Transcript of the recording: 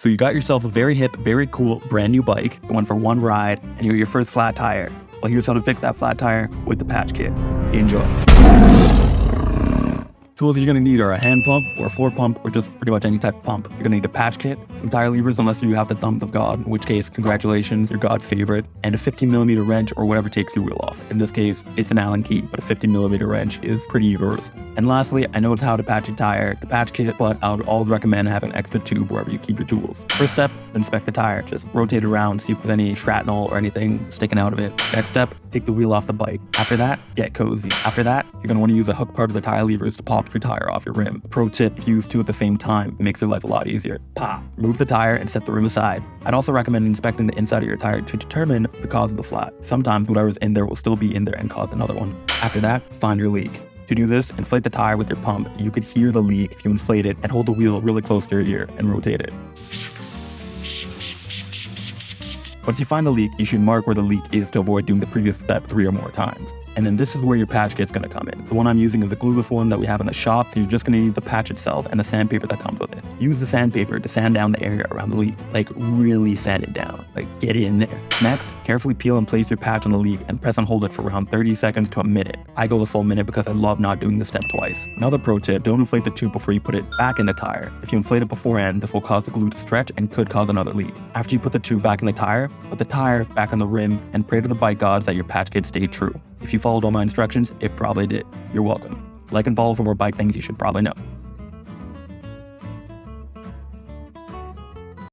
So you got yourself a very hip, very cool, brand new bike, one for one ride, and you got your first flat tire. Well, here's how to fix that flat tire with the patch kit. Enjoy. Tools you're going to need are a hand pump or a floor pump or just pretty much any type of pump. You're going to need a patch kit, some tire levers unless you have the thumbs of God, in which case, congratulations, you're God's favorite, and a 15mm wrench or whatever takes your wheel off. In this case, it's an Allen key, but a 15mm wrench is pretty universal. And lastly, I know it's how to patch a tire, the patch kit, but I would always recommend having an extra tube wherever you keep your tools. First step, inspect the tire. Just rotate it around, see if there's any shrapnel or anything sticking out of it. Next step, take the wheel off the bike. After that, get cozy. After that, you're going to want to use the hook part of the tire levers to pop your tire off your rim. Pro tip, if you use two at the same time, it makes your life a lot easier. Pop! Remove the tire and set the rim aside. I'd also recommend inspecting the inside of your tire to determine the cause of the flat. Sometimes whatever's in there will still be in there and cause another one. After that, find your leak. To do this, inflate the tire with your pump. You could hear the leak if you inflate it and hold the wheel really close to your ear and rotate it. Once you find the leak, you should mark where the leak is to avoid doing the previous step 3 or more times. And then this is where your patch kit's going to come in. The one I'm using is a glueless one that we have in the shop, so you're just going to need the patch itself and the sandpaper that comes with it. Use the sandpaper to sand down the area around the leak, like really sand it down, like get in there. Next, carefully peel and place your patch on the leak and press and hold it for around 30 seconds to a minute. I go the full minute because I love not doing this step twice. Another pro tip, don't inflate the tube before you put it back in the tire. If you inflate it beforehand, this will cause the glue to stretch and could cause another leak. After you put the tube back in the tire, put the tire back on the rim and pray to the bike gods that your patch kit stayed true. If you followed all my instructions, it probably did. You're welcome. Like and follow for more bike things you should probably know.